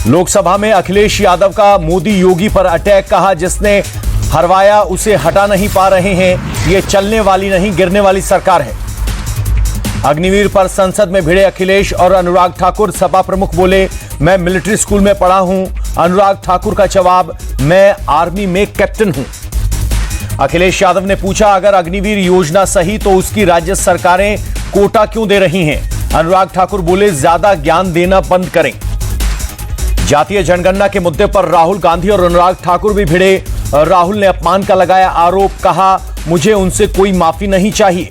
लोकसभा में अखिलेश यादव का मोदी योगी पर अटैक, कहा जिसने हरवाया उसे हटा नहीं पा रहे हैं, ये चलने वाली नहीं गिरने वाली सरकार है। अग्निवीर पर संसद में भिड़े अखिलेश और अनुराग ठाकुर, सपा प्रमुख बोले मैं मिलिट्री स्कूल में पढ़ा हूं। अनुराग ठाकुर का जवाब मैं आर्मी में कैप्टन हूं। अखिलेश यादव ने पूछा अगर अग्निवीर योजना सही तो उसकी राज्य सरकारें कोटा क्यों दे रही हैं। अनुराग ठाकुर बोले ज्यादा ज्ञान देना बंद करें। जातीय जनगणना के मुद्दे पर राहुल गांधी और अनुराग ठाकुर भी भिड़े। राहुल ने अपमान का लगाया आरोप, कहा मुझे उनसे कोई माफी नहीं चाहिए।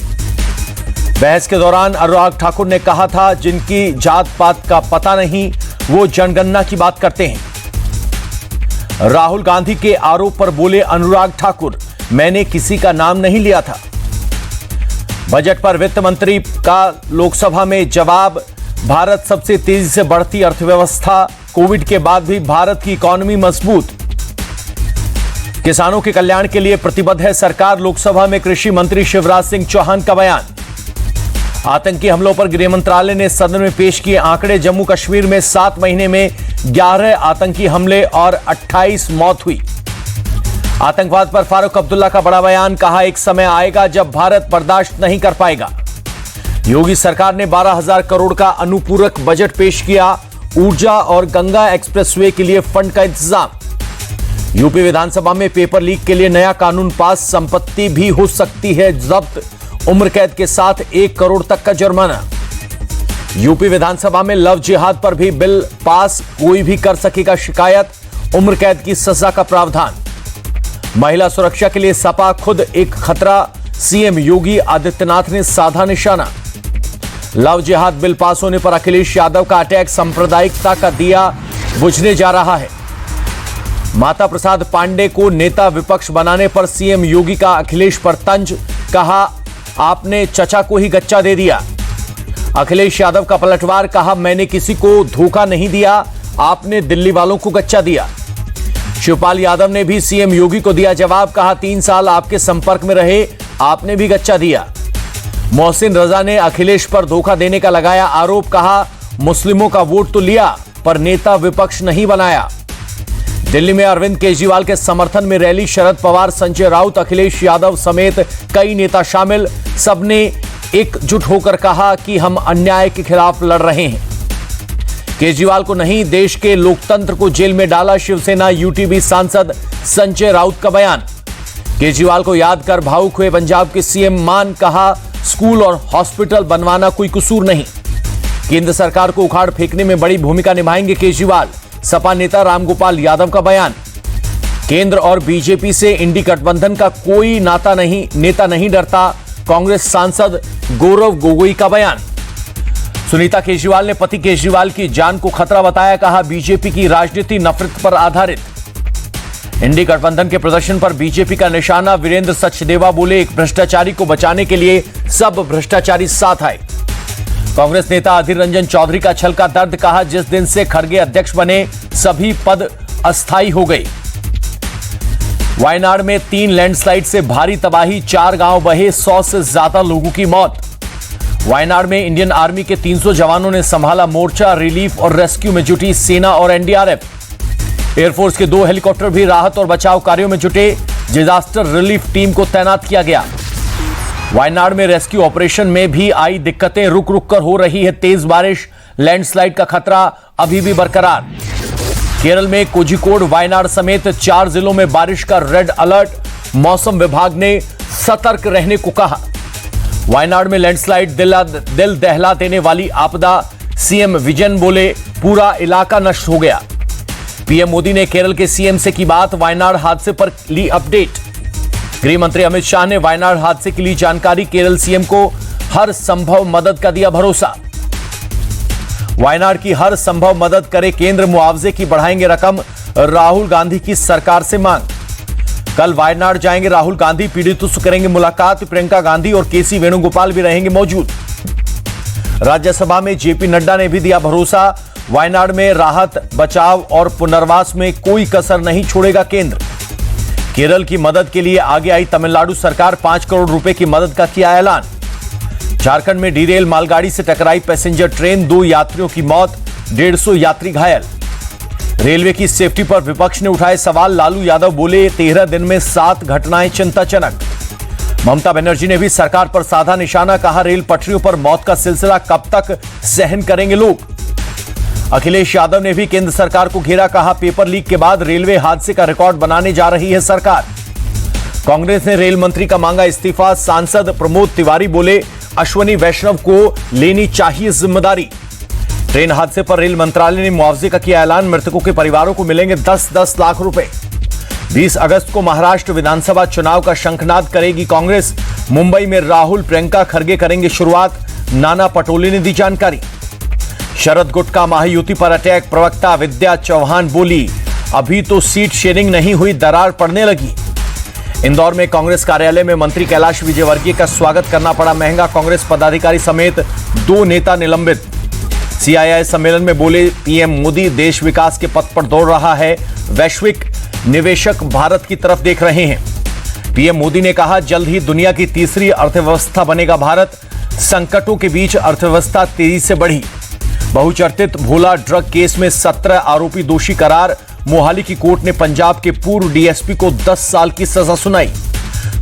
बहस के दौरान अनुराग ठाकुर ने कहा था जिनकी जात पात का पता नहीं वो जनगणना की बात करते हैं। राहुल गांधी के आरोप पर बोले अनुराग ठाकुर मैंने किसी का नाम नहीं लिया था। बजट पर वित्त मंत्री का लोकसभा में जवाब, भारत सबसे तेजी से बढ़ती अर्थव्यवस्था, कोविड के बाद भी भारत की इकोनॉमी मजबूत। किसानों के कल्याण के लिए प्रतिबद्ध है सरकार, लोकसभा में कृषि मंत्री शिवराज सिंह चौहान का बयान। आतंकी हमलों पर गृह मंत्रालय ने सदन में पेश किए आंकड़े, जम्मू कश्मीर में 7 महीने में 11 आतंकी हमले और 28 मौत हुई। आतंकवाद पर फारूक अब्दुल्ला का बड़ा बयान, कहा एक समय आएगा जब भारत बर्दाश्त नहीं कर पाएगा। योगी सरकार ने 12,000 करोड़ का अनुपूरक बजट पेश किया, ऊर्जा और गंगा एक्सप्रेसवे के लिए फंड का इंतजाम। यूपी विधानसभा में पेपर लीक के लिए नया कानून पास, संपत्ति भी हो सकती है जब्त, उम्र कैद के साथ 1 करोड़ तक का जुर्माना। यूपी विधानसभा में लव जिहाद पर भी बिल पास, कोई भी कर सकेगा शिकायत, उम्र कैद की सजा का प्रावधान। महिला सुरक्षा के लिए सपा खुद एक खतरा, सीएम योगी आदित्यनाथ ने साधा निशाना। लव जिहाद बिल पास होने पर अखिलेश यादव का अटैक, सांप्रदायिकता का दिया बुझने जा रहा है। माता प्रसाद पांडे को नेता विपक्ष बनाने पर सीएम योगी का अखिलेश पर तंज, कहा आपने चचा को ही गच्चा दे दिया। अखिलेश यादव का पलटवार, कहा मैंने किसी को धोखा नहीं दिया, आपने दिल्ली वालों को गच्चा दिया। शिवपाल यादव ने भी सीएम योगी को दिया जवाब, कहा 3 साल आपके संपर्क में रहे, आपने भी गच्चा दिया। मोहसिन रजा ने अखिलेश पर धोखा देने का लगाया आरोप, कहा मुस्लिमों का वोट तो लिया पर नेता विपक्ष नहीं बनाया। दिल्ली में अरविंद केजरीवाल के समर्थन में रैली, शरद पवार, संजय राउत, अखिलेश यादव समेत कई नेता शामिल, सबने एकजुट होकर कहा कि हम अन्याय के खिलाफ लड़ रहे हैं। केजरीवाल को नहीं देश के लोकतंत्र को जेल में डाला, शिवसेना यूटीबी सांसद संजय राउत का बयान। केजरीवाल को याद कर भावुक हुए पंजाब के सीएम मान, कहा स्कूल और हॉस्पिटल बनवाना कोई कसूर नहीं। केंद्र सरकार को उखाड़ फेंकने में बड़ी भूमिका निभाएंगे केजरीवाल, सपा नेता रामगोपाल यादव का बयान। केंद्र और बीजेपी से इंडी गठबंधन का कोई नेता नहीं डरता, कांग्रेस सांसद गौरव गोगोई का बयान। सुनीता केजरीवाल ने पति केजरीवाल की जान को खतरा बताया, कहा बीजेपी की राजनीति नफरत पर आधारित। इंडी गठबंधन के प्रदर्शन पर बीजेपी का निशाना, वीरेंद्र सचदेवा बोले एक भ्रष्टाचारी को बचाने के लिए सब भ्रष्टाचारी साथ आए। कांग्रेस नेता अधीर रंजन चौधरी का छल का दर्द, कहा जिस दिन से खड़गे अध्यक्ष बने सभी पद अस्थायी हो गए। वायनाड में 3 लैंडस्लाइड से भारी तबाही, 4 गांव बहे, 100 से ज्यादा लोगों की मौत। वायनाड में इंडियन आर्मी के 300 जवानों ने संभाला मोर्चा, रिलीफ और रेस्क्यू में जुटी सेना और एनडीआरएफ। एयरफोर्स के 2 हेलीकॉप्टर भी राहत और बचाव कार्यों में जुटे, डिजास्टर रिलीफ टीम को तैनात किया गया। वायनाड में रेस्क्यू ऑपरेशन में भी आई दिक्कतें, रुक रुक कर हो रही है तेज बारिश, लैंडस्लाइड का खतरा अभी भी बरकरार। केरल में कोझिकोड, वायनाड समेत 4 जिलों में बारिश का रेड अलर्ट, मौसम विभाग ने सतर्क रहने को कहा। वायनाड में लैंडस्लाइड दिल दहला देने वाली आपदा, सीएम विजयन बोले पूरा इलाका नष्ट हो गया। पीएम मोदी ने केरल के सीएम से की बात, वायनाड हादसे पर ली अपडेट। गृह मंत्री अमित शाह ने वायनाड हादसे के लिए जानकारी, केरल सीएम को हर संभव मदद का दिया भरोसा। वायनाड की हर संभव मदद करे केंद्र, मुआवजे की बढ़ाएंगे रकम, राहुल गांधी की सरकार से मांग। कल वायनाड जाएंगे राहुल गांधी, पीड़ितों से करेंगे मुलाकात, प्रियंका गांधी और केसी वेणुगोपाल भी रहेंगे मौजूद। राज्यसभा में जेपी नड्डा ने भी दिया भरोसा, वायनाड में राहत, बचाव और पुनर्वास में कोई कसर नहीं छोड़ेगा केंद्र। केरल की मदद के लिए आगे आई तमिलनाडु सरकार, 5 करोड़ रुपए की मदद का किया ऐलान। झारखंड में डीरेल मालगाड़ी से टकराई पैसेंजर ट्रेन, 2 यात्रियों की मौत, 150 यात्री घायल। रेलवे की सेफ्टी पर विपक्ष ने उठाए सवाल। लालू यादव बोले 13 दिन में 7 घटनाएं चिंताजनक। ममता बनर्जी ने भी सरकार पर साधा निशाना, कहा रेल पटरियों पर मौत का सिलसिला कब तक सहन करेंगे लोग। अखिलेश यादव ने भी केंद्र सरकार को घेरा, कहा पेपर लीक के बाद रेलवे हादसे का रिकॉर्ड बनाने जा रही है सरकार। कांग्रेस ने रेल मंत्री का मांगा इस्तीफा। सांसद प्रमोद तिवारी बोले अश्वनी वैष्णव को लेनी चाहिए जिम्मेदारी। ट्रेन हादसे पर रेल मंत्रालय ने मुआवजे का किया ऐलान। मृतकों के परिवारों को मिलेंगे 10-10 लाख रुपए। 20 अगस्त को महाराष्ट्र विधानसभा चुनाव का शंखनाद करेगी कांग्रेस। मुंबई में राहुल प्रियंका खड़गे करेंगे शुरुआत, नाना पटोले ने दी जानकारी। शरद गुटका महायुति पर अटैक, प्रवक्ता विद्या चौहान बोली अभी तो सीट शेयरिंग नहीं हुई, दरार पड़ने लगी। इंदौर में कांग्रेस कार्यालय में मंत्री कैलाश विजयवर्गीय का स्वागत करना पड़ा महंगा। कांग्रेस पदाधिकारी समेत 2 नेता निलंबित। सीआईआई सम्मेलन में बोले पीएम मोदी देश विकास के पथ पर दौड़ रहा है, वैश्विक निवेशक भारत की तरफ देख रहे हैं। पीएम मोदी ने कहा जल्द ही दुनिया की तीसरी अर्थव्यवस्था बनेगा भारत। संकटों के बीच अर्थव्यवस्था तेजी से बढ़ी। बहुचर्चित भोला ड्रग केस में 17 आरोपी दोषी करार। मोहाली की कोर्ट ने पंजाब के पूर्व डीएसपी को 10 साल की सजा सुनाई।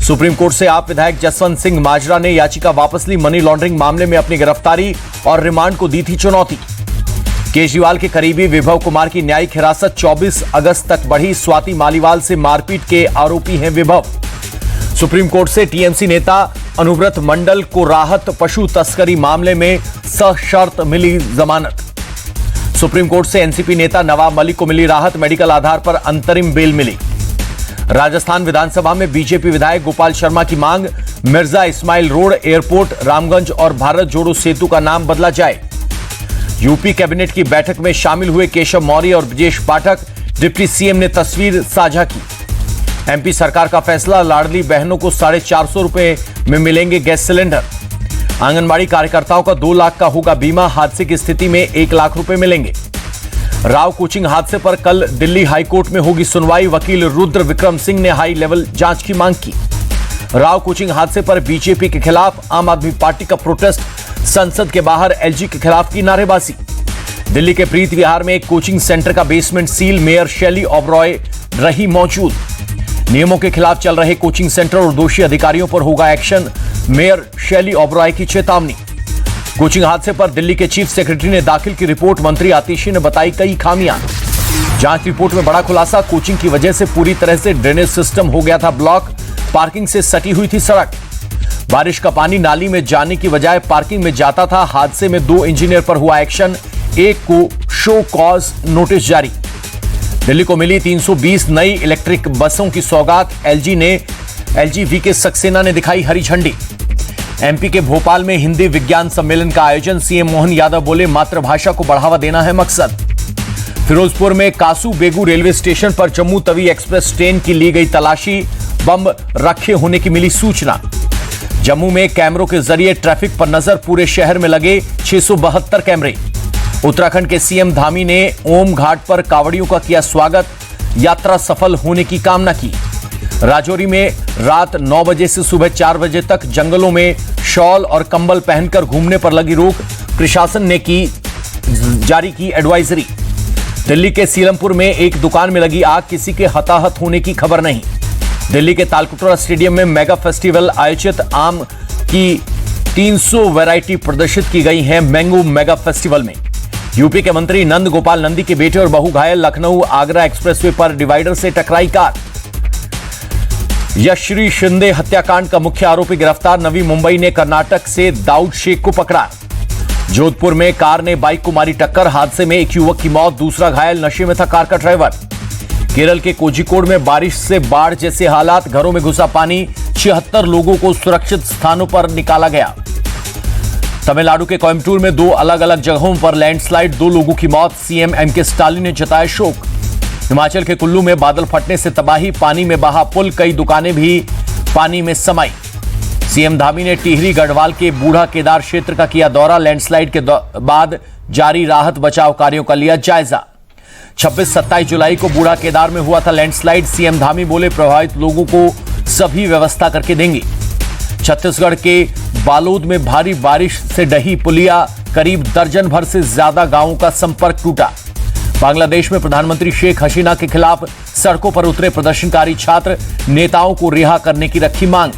सुप्रीम कोर्ट से आप विधायक जसवंत सिंह माजरा ने याचिका वापस ली। मनी लॉन्ड्रिंग मामले में अपनी गिरफ्तारी और रिमांड को दी थी चुनौती। केजरीवाल के करीबी विभव कुमार की न्यायिक हिरासत 24 अगस्त तक बढ़ी। स्वाति मालीवाल से मारपीट के आरोपी हैं विभव। सुप्रीम कोर्ट से टीएमसी नेता अनुव्रत मंडल को राहत। पशु तस्करी मामले में सशर्त मिली जमानत। सुप्रीम कोर्ट से एनसीपी नेता नवाब मलिक को मिली राहत। मेडिकल आधार पर अंतरिम बेल मिली। राजस्थान विधानसभा में बीजेपी विधायक गोपाल शर्मा की मांग, मिर्जा इस्माइल रोड, एयरपोर्ट, रामगंज और भारत जोड़ो सेतु का नाम बदला जाए। यूपी कैबिनेट की बैठक में शामिल हुए केशव मौर्य और ब्रजेश पाठक। डिप्टी सीएम ने तस्वीर साझा की। एमपी सरकार का फैसला, लाडली बहनों को 450 रुपए में मिलेंगे गैस सिलेंडर। आंगनबाड़ी कार्यकर्ताओं का 2 लाख का होगा बीमा। हादसे की स्थिति में 1 लाख रुपए मिलेंगे। राव कोचिंग हादसे पर कल दिल्ली हाईकोर्ट में होगी सुनवाई। वकील रुद्र विक्रम सिंह ने हाई लेवल जांच की मांग की। राव कोचिंग हादसे पर बीजेपी के खिलाफ आम आदमी पार्टी का प्रोटेस्ट। संसद के बाहर एलजी के खिलाफ की नारेबाजी। दिल्ली के प्रीत विहार में एक कोचिंग सेंटर का बेसमेंट सील। मेयर शैली ओबरॉय रही मौजूद। नियमों के खिलाफ चल रहे कोचिंग सेंटर और दोषी अधिकारियों पर होगा एक्शन, मेयर शैली ओबरॉय की चेतावनी। कोचिंग हादसे पर दिल्ली के चीफ सेक्रेटरी ने दाखिल की रिपोर्ट। मंत्री आतिशी ने बताई कई खामियां। जांच रिपोर्ट में बड़ा खुलासा, कोचिंग की वजह से पूरी तरह से ड्रेनेज सिस्टम हो गया था ब्लॉक। पार्किंग से सटी हुई थी सड़क। बारिश का पानी नाली में जाने की बजाय पार्किंग में जाता था। हादसे में 2 इंजीनियर पर हुआ एक्शन, एक को शो कॉज नोटिस जारी। दिल्ली को मिली 320 नई इलेक्ट्रिक बसों की सौगात। एलजी वीके सक्सेना ने दिखाई हरी झंडी। एमपी के भोपाल में हिंदी विज्ञान सम्मेलन का आयोजन। सीएम मोहन यादव बोले मातृभाषा को बढ़ावा देना है मकसद। फिरोजपुर में कासू बेगू रेलवे स्टेशन पर जम्मू तवी एक्सप्रेस ट्रेन की ली गई तलाशी। बम रखे होने की मिली सूचना। जम्मू में कैमरों के जरिए ट्रैफिक पर नजर। पूरे शहर में लगे 672 कैमरे। उत्तराखंड के सीएम धामी ने ओम घाट पर कांवड़ियों का किया स्वागत। यात्रा सफल होने की कामना की। राजौरी में रात 9 बजे से सुबह 4 बजे तक जंगलों में शॉल और कंबल पहनकर घूमने पर लगी रोक। प्रशासन ने जारी की एडवाइजरी। दिल्ली के सीलमपुर में एक दुकान में लगी आग। किसी के हताहत होने की खबर नहीं। दिल्ली के तालकटोरा स्टेडियम में मेगा फेस्टिवल आयोजित। आम की 300 वैरायटी प्रदर्शित की गई हैं मैंगो मेगा फेस्टिवल में। यूपी के मंत्री नंद गोपाल नंदी के बेटे और बहू घायल। लखनऊ आगरा एक्सप्रेसवे पर डिवाइडर से टकराई कार। यशश्री शिंदे हत्याकांड का मुख्य आरोपी गिरफ्तार। नवी मुंबई ने कर्नाटक से दाऊद शेख को पकड़ा। जोधपुर में कार ने बाइक को मारी टक्कर। हादसे में एक युवक की मौत, दूसरा घायल। नशे में था कार का ड्राइवर। केरल के कोझिकोड में बारिश से बाढ़ जैसे हालात। घरों में घुसा पानी। 76 लोगों को सुरक्षित स्थानों पर निकाला गया। तमिलनाडु के कोयम्बटूर में 2 अलग अलग जगहों पर लैंडस्लाइड, 2 लोगों की मौत। सीएम एमके स्टालिन ने जताया शोक। हिमाचल के कुल्लू में बादल फटने से तबाही। पानी में बहा पुल, कई दुकानें भी पानी में समाई। सीएम धामी ने टिहरी गढ़वाल के बूढ़ा केदार क्षेत्र का किया दौरा। लैंडस्लाइड के बाद जारी राहत बचाव कार्यों का लिया जायजा। 26-27 जुलाई को बूढ़ा केदार में हुआ था लैंडस्लाइड। सीएम धामी बोले प्रभावित लोगों को सभी व्यवस्था करके देंगे। छत्तीसगढ़ के बालोद में भारी बारिश से ढही पुलिया। करीब दर्जन भर से ज्यादा गांवों का संपर्क टूटा। बांग्लादेश में प्रधानमंत्री शेख हसीना के खिलाफ सड़कों पर उतरे प्रदर्शनकारी छात्र, नेताओं को रिहा करने की रखी मांग।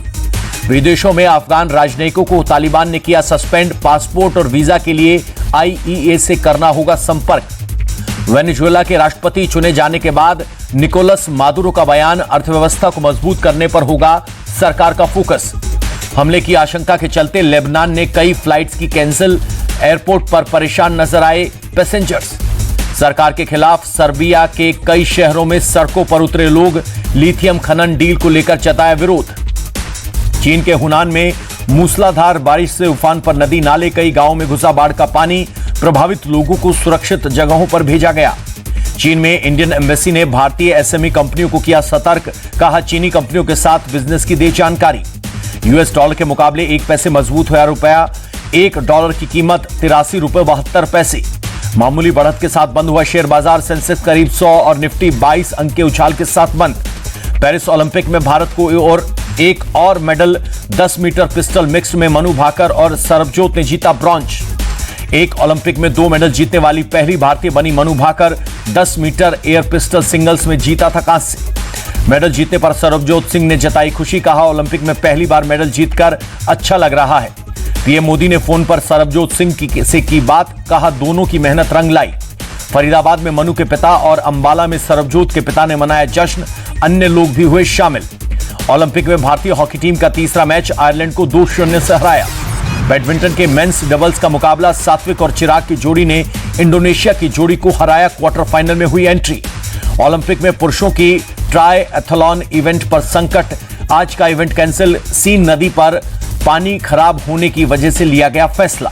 विदेशों में अफगान राजनयिकों को तालिबान ने किया सस्पेंड, पासपोर्ट और वीजा के लिए आईईए से करना होगा संपर्क। वेनेजुएला के राष्ट्रपति चुने जाने के बाद निकोलस मादुरो का बयान, अर्थव्यवस्था को मजबूत करने पर होगा सरकार का फोकस। हमले की आशंका के चलते लेबनान ने कई फ्लाइट्स की कैंसिल, एयरपोर्ट पर परेशान नजर आए पैसेंजर्स। सरकार के खिलाफ सर्बिया के कई शहरों में सड़कों पर उतरे लोग, लिथियम खनन डील को लेकर जताया विरोध। चीन के हुनान में मूसलाधार बारिश से उफान पर नदी नाले, कई गांवों में घुसा बाढ़ का पानी, प्रभावित लोगों को सुरक्षित जगहों पर भेजा गया। चीन में इंडियन एम्बेसी ने भारतीय एसएमई कंपनियों को किया सतर्क, कहा चीनी कंपनियों के साथ बिजनेस की दे जानकारी। यूएस डॉलर के मुकाबले 1 पैसे मजबूत हुआ रुपया, $1 की कीमत 83 रुपए 72 पैसे। मामूली बढ़त के साथ बंद हुआ शेयर बाजार, सेंसेक्स करीब 100 और निफ्टी 22 अंक के उछाल के साथ बंद। पेरिस ओलंपिक में भारत को एक और मेडल, 10 मीटर पिस्टल मिक्स्ड में मनु भाकर और सरबजोत ने जीता ब्रॉन्ज। एक ओलंपिक में 2 मेडल जीतने वाली पहली भारतीय बनी Manu Bhaker, 10 metre air pistol singles में जीता था कांस्य। मेडल जीतने पर सरबजोत सिंह ने जताई खुशी, कहा ओलंपिक में पहली बार मेडल जीतकर अच्छा लग रहा है। पीएम मोदी ने फोन पर सरबजोत सिंह से की बात, कहा दोनों की मेहनत रंग लाई। फरीदाबाद में मनु के पिता और अंबाला में सरबजोत के पिता ने मनाया जश्न, अन्य लोग भी हुए शामिल। ओलंपिक में भारतीय हॉकी टीम का तीसरा मैच आयरलैंड को 2-0 से हराया। बैडमिंटन के मेंस डबल्स का मुकाबला, सात्विक और चिराग की जोड़ी ने इंडोनेशिया की जोड़ी को हराया, क्वार्टर फाइनल में हुई एंट्री। ओलंपिक में पुरुषों की ट्रायथलॉन इवेंट पर संकट, आज का इवेंट कैंसिल, सीन नदी पर पानी खराब होने की वजह से लिया गया फैसला।